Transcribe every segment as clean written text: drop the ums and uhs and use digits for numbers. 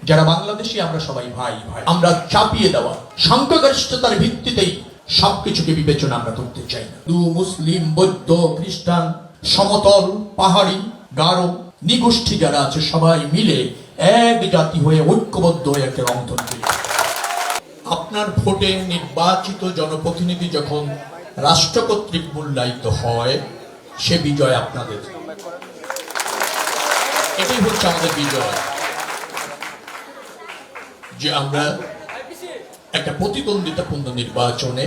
যারা বাংলাদেশি আমরা সবাই ভাই ভাই। আমরা চাপিয়ে দেওয়া সংখ্যাগরিষ্ঠতার ভিত্তিতেই সবকিছুকে বিবেচনা আমরা করতে চাই না। হিন্দু, মুসলিম, বৌদ্ধ, খ্রিস্টান, সমতল, পাহাড়ি, গারো, নিগোষ্ঠী যারা আছে সবাই মিলে এক জাতি হয়ে ঐক্যবদ্ধ হয়ে একটা রংধনু তৈরি। আপনার ভোটে নির্বাচিত জনপ্রতিনিধি যখন রাষ্ট্র কর্তৃক মূল্যায়িত হয়, সে বিজয় আপনাদের। এটাই হচ্ছে আমাদের বিজয়, যে আমরা একটা প্রতিদ্বন্দ্বিতাপূর্ণ নির্বাচনে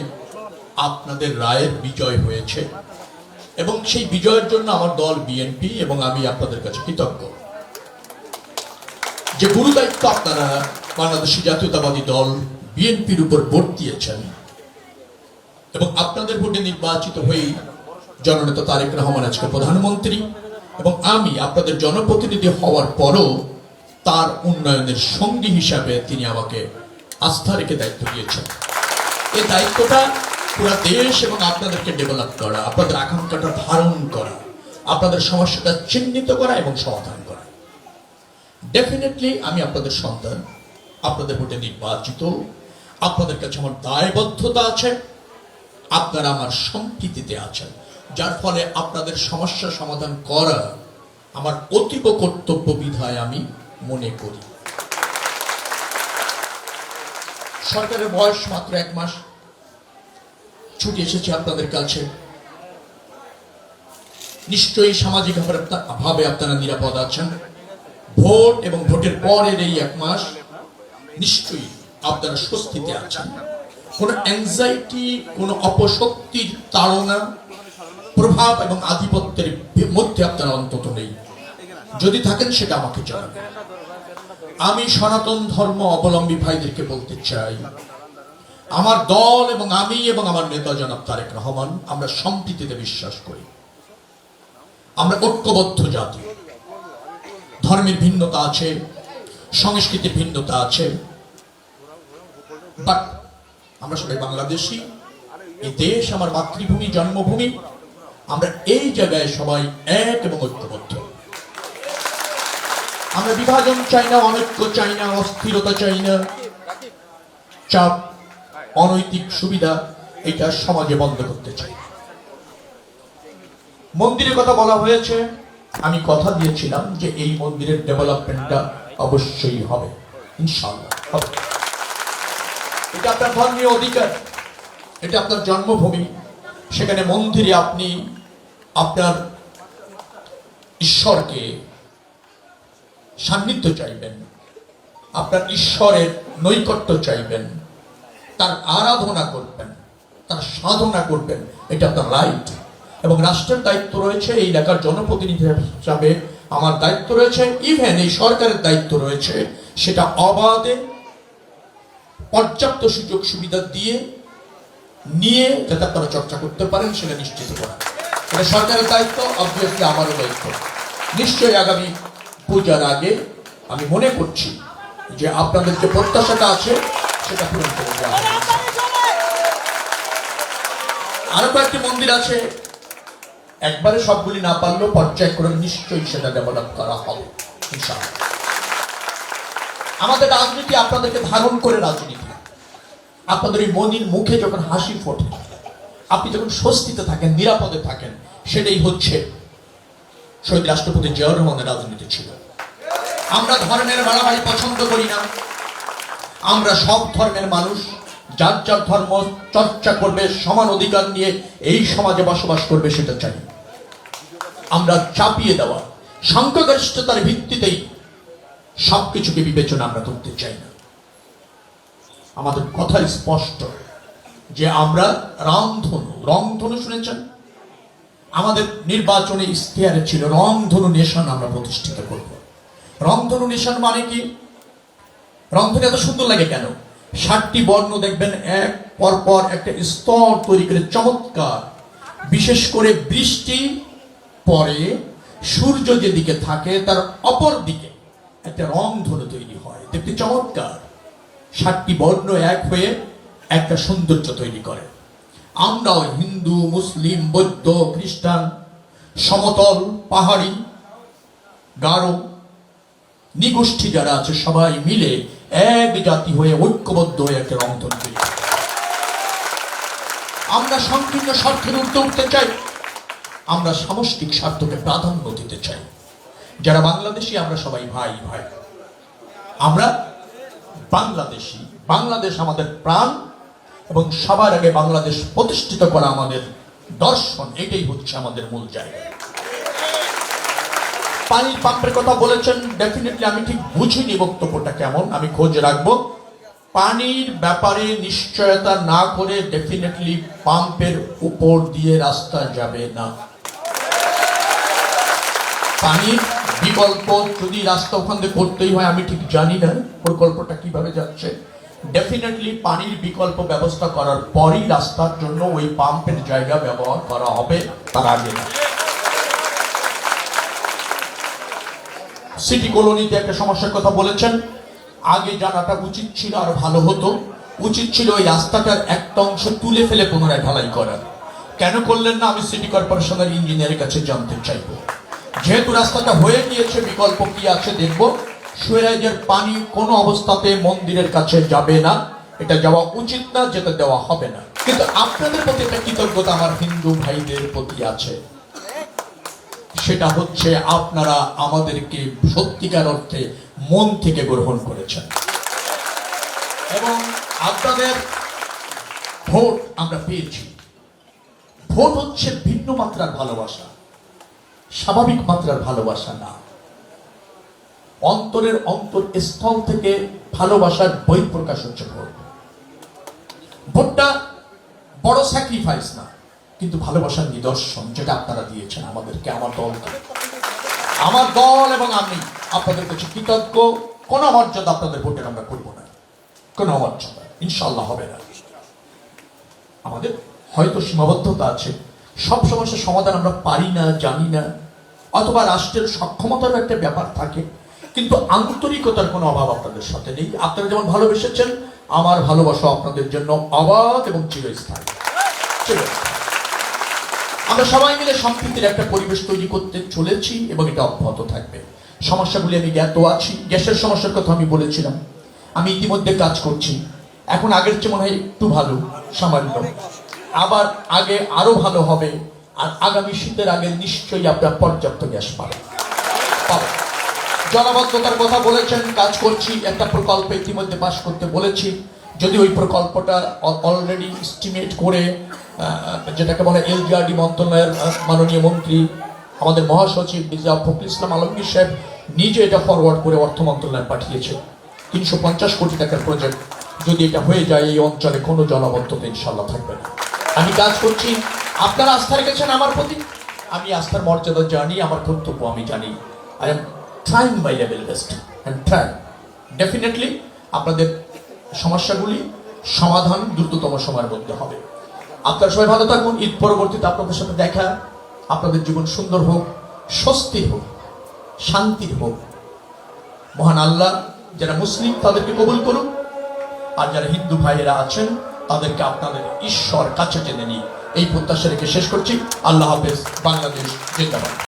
আপনাদের রায়ের বিজয় হয়েছে, এবং সেই বিজয়ের জন্য আমার দল বিএনপি এবং আমি আপনাদের কাছে কৃতজ্ঞ। যে গুরু দায়িত্ব আপনারা বাংলাদেশী জাতীয়তাবাদী দল বিএনপির উপর ভোট দিয়েছেন, এবং আপনাদের ভোটে নির্বাচিত হয়েই জননেতা তারেক রহমান আজকে প্রধানমন্ত্রী, এবং আমি আপনাদের জনপ্রতিনিধি হওয়ার পরও তার উন্নয়নের সঙ্গী হিসাবে তিনি আমাকে আস্থা রেখে দায়িত্ব দিয়েছেন। এই দায়িত্বটা পুরো দেশ এবং আপনাদেরকে ডেভেলপ করা, আপনাদের আকাঙ্ক্ষাটা ধারণ করা, আপনাদের সমস্যাটা চিহ্নিত করা এবং সমাধান করা। ডেফিনেটলি আমি আপনাদের সন্তান, আপনাদের ভোটে নির্বাচিত, আপনাদের কাছে আমার দায়বদ্ধতা আছে, আপনারা আমার সম্প্রীতিতে আছেন, যার ফলে আপনাদের সমস্যা সমাধান করা আমার অতীব কর্তব্য বিধায় আমি মনে করি। সরকারের বয়স মাত্র 1 মাস, ছুটি এসেছে আপনাদের কাছে। নিশ্চয়ই সামাজিক ভাবে আপনারা নিরাপদ আছেন। ভোট এবং ভোটের পরের এই 1 মাস নিশ্চয়ই আপনারা স্বস্তিতে আছেন। কোনো অ্যাংজাইটি, কোনো অপশক্তির তাড়না, প্রভাব এবং আধিপত্যের মধ্যে আপনারা অন্তত নেই। যদি থাকেন সেটা আমাকে জানাবেন। আমি সনাতন ধর্ম অবলম্বী ভাইদেরকে বলতে চাই, আমার দল এবং আমি এবং আমার নেতা জনাব তারেক রহমান, আমরা সম্প্রীতিতে বিশ্বাস করি। আমরা ঐক্যবদ্ধ জাতি। ধর্মের ভিন্নতা আছে, সংস্কৃতির ভিন্নতা আছে, বাট আমরা সবাই বাংলাদেশি। এই দেশ আমার মাতৃভূমি, জন্মভূমি। আমরা এই জায়গায় সবাই এক এবং ঐক্যবদ্ধ। আমরা বিভাজন চাই না, অনৈক্য চাই না, অস্থিরতা চাই না, চাপ, অনৈতিক সুবিধা এটা সমাজে বন্ধ করতে চাই। মন্দিরের কথা বলা হয়েছে, আমি কথা দিয়েছিলাম যে এই মন্দিরের ডেভেলপমেন্টটা অবশ্যই হবে, ইনশাআল্লাহ হবে। এটা আপনার ধর্মীয় অধিকার, এটা আপনার জন্মভূমি। সেখানে মন্দিরে আপনি আপনার ঈশ্বরকে সান্নিধ্য চাইবেন, আপনার ঈশ্বরের নৈকট্য চাইবেন, তার আরাধনা করবেন, তার সাধনা করবেন, এটা আপনার রাইট। এবং রাষ্ট্রের দায়িত্ব রয়েছে, এই এলাকার জনপ্রতিনিধি হিসাবে আমার দায়িত্ব রয়েছে, ইভেন এই সরকারের দায়িত্ব রয়েছে, সেটা অবাধে পর্যাপ্ত সুযোগ সুবিধা নিয়ে যাতে আপনারা চর্চা করতে পারেন সেটা নিশ্চিত করা। এটা সরকারের দায়িত্ব, অবভিয়াসলি আমারও দায়িত্ব। নিশ্চয়ই আগামী পূজার আগে আমি মনে করছি যে আপনাদের যে প্রত্যাশাটা আছে সেটা পূরণ করে দেওয়া হবে। আরো কয়েকটি মন্দির আছে, একবারে সবগুলি না পারলেও পর্যায় করে নিশ্চয়ই সেটা ডেভেলপ করা হবে ইনশাআল্লাহ। আমাদের রাজনীতি আপনাদেরকে ধারণ করে রাজনীতি। আপনাদের এই মনির মুখে যখন হাসি ফোটে, আপনি যখন স্বস্তিতে থাকেন, নিরাপদে থাকেন, সেটাই হচ্ছে শহীদ রাষ্ট্রপতি জিয়াউর রহমানের রাজনীতি ছিল। আমরা ধর্মের বাড়াবাড়ি পছন্দ করি না। আমরা সব ধর্মের মানুষ যার যার ধর্ম চর্চা করবে, সমান অধিকার নিয়ে এই সমাজে বসবাস করবে, সেটা চাই। আমরা চাপিয়ে দেওয়া সংখ্যাগরিষ্ঠতার ভিত্তিতেই সবকিছুকে বিবেচনা আমরা করতে চাই না। আমাদের কথা স্পষ্ট যে আমরা রংধনু শুনেছেন, আমাদের নির্বাচনে ইশতেহারে ছিল রংধনু নেশন আমরা প্রতিষ্ঠিত করব। রংধনু নেশন মানে কি? রংধনু এত সুন্দর লাগে কেন? 7টি বর্ণ দেখবেন এক পরপর একটা স্তর তৈরি করে চমৎকার। বিশেষ করে বৃষ্টি পরে সূর্য যেদিকে থাকে তার অপর দিকে একটা রংধনু তৈরি হয়, দেখতে চমৎকার। 7টি বর্ণ এক হয়ে একটা সৌন্দর্য তৈরি করে। আমরাও হিন্দু, মুসলিম, বৌদ্ধ, খ্রিস্টান, সমতল, পাহাড়ি, গারো, নিগোষ্ঠী যারা আছে সবাই মিলে এক জাতি হয়ে ঐক্যবদ্ধ হয়ে একটা রংধন তৈরি করি। আমরা সংকীর্ণ স্বার্থের ঊর্ধ্বে উঠতে চাই, আমরা সামষ্টিক স্বার্থকে প্রাধান্য দিতে চাই। যারা বাংলাদেশি আমরা সবাই ভাই ভাই, আমরা বাংলাদেশি, বাংলাদেশ আমাদের প্রাণ এবং সবার আগে বাংলাদেশ প্রতিষ্ঠিত করা আমাদের দর্শন, এটাই হচ্ছে আমাদের মূল জায়গা। পানির পাম্পের কথা বলেছেন, ডেফিনেটলি আমি ঠিক বুঝিনি বক্তব্যটা কেমন, আমি খোঁজ রাখবো। পানির ব্যাপারে নিশ্চয়তা না করে ডেফিনেটলি পাম্পের উপর দিয়ে রাস্তা যাবে না। পানির বিকল্প যদি রাস্তা ওখান থেকে করতেই হয়, আমি ঠিক জানি না প্রকল্পটা কিভাবে যাচ্ছে। ডেফিনেটলি পানির বিকল্প ব্যবস্থা করার পরই রাস্তার জন্য ওই পাম্পের জায়গা ব্যবহার করা হবে, তার আগে না। সিটি কলোনিতে একটা সমস্যার কথা বলেছেন, আগে জানাটা উচিত ছিল, আর ভালো হতো। উচিত ছিল ওই রাস্তাটার একটা অংশ তুলে ফেলে পুনরায় ঢালাই করার। কেন করলেন না আমি সিটি কর্পোরেশনের ইঞ্জিনিয়ারের কাছে জানতে চাইবো। যেহেতু রাস্তাটা হয়ে গিয়েছে, বিকল্প কি আছে দেখবো। সুয়েরাজের পানি কোনো অবস্থাতে মন্দিরের কাছে যাবে না, এটা যাওয়া উচিত না, যেটা দেওয়া হবে না। কিন্তু আপনাদের প্রতি একটা কৃতজ্ঞতা আমার হিন্দু ভাইদের প্রতি আছে, সেটা হচ্ছে আপনারা আমাদেরকে সত্যিকার অর্থে মন থেকে গ্রহণ করেছেন এবং আপনাদের ভোট আমরা পেয়েছি। ভোট হচ্ছে ভিন্ন মাত্রার ভালোবাসা, স্বাভাবিক মাত্রার ভালোবাসা না। অন্তরের অন্তরস্থল থেকে ভালোবাসার বহিঃপ্রকাশ হচ্ছে ভোট। ভোটটা বড় স্যাক্রিফাইস না, কিন্তু ভালোবাসার নিদর্শন, যেটা আপনারা দিয়েছেন আমাদেরকে, আমার দলকে। আমার দল এবং আমি আপনাদের কাছে কৃতজ্ঞ। কোনো অমর্যাদা আপনাদের ভোটের আমরা করব না, কোনো অমর্যাদা ইনশাল্লাহ হবে না। আমাদের হয়তো সীমাবদ্ধতা আছে, সব সমস্যার সমাধান আমরা পারি না, জানি না, অথবা রাষ্ট্রের সক্ষমতার একটা ব্যাপার থাকে, কিন্তু আন্তরিকতার কোনো অভাব আপনাদের সাথে নেই। আপনারা যেমন ভালোবেসেছেন, আমার ভালোবাসা আপনাদের জন্য অবাধ এবং চিরস্থায়ী। আমরা সবাই মিলে সম্প্রীতির একটা পরিবেশ তৈরি করতে চলেছি এবং এটা অব্যাহত থাকবে। সমস্যাগুলি আমি জ্ঞাত আছি। গ্যাসের সমস্যার কথা আমি বলেছিলাম, আমি ইতিমধ্যে কাজ করছি। এখন আগের চেয়ে মনে হয় একটু ভালো, সামান্য, আবার আগে আরো ভালো হবে। আর আগামী শীতের আগে নিশ্চয়ই আপনার পর্যাপ্ত গ্যাস পাবেন। জলাবদ্ধতার কথা বলেছেন, কাজ করছি। একটা প্রকল্প ইতিমধ্যে পাস করতে বলেছি। যদি ওই প্রকল্পটা অলরেডি এস্টিমেট করে, যেটাকে বলে এলজিআরডি মন্ত্রণালয়ের মাননীয় মন্ত্রী আমাদের মহাসচিব মির্জা ফখরুল ইসলাম আলমগীর সাহেব নিজে এটা ফরওয়ার্ড করে অর্থ মন্ত্রণালয়ে পাঠিয়েছে। 350 কোটি টাকার প্রজেক্ট। যদি এটা হয়ে যায়, এই অঞ্চলে কোনো জলাবদ্ধতা ইনশাল্লাহ থাকবে না। আমি কাজ করছি, আপনারা আস্থা রেখেছেন আমার প্রতি, আমি আস্থার মর্যাদা জানি, আমার কর্তব্য আমি জানি। I am trying my level best and try. Definitely আপনাদের সমস্যাগুলি সমাধান দ্রুততম সময়ের মধ্যে হবে। আপনারা সবাই ভালো থাকুন। ঈদ পরবর্তীতে আপনাদের সাথে দেখা, আপনাদের জীবন সুন্দর হোক, স্বস্তির হোক, শান্তির হোক। মহান আল্লাহ যারা মুসলিম তাদেরকে কবুল করুন, আর যারা হিন্দু ভাইয়েরা আছেন তাদেরকে আপনাদের ঈশ্বর কাছে টেনে নিয়ে এই প্রত্যাশা রেখে শেষ করছি। আল্লাহ হাফেজ। বাংলাদেশ জিন্দাবাদ।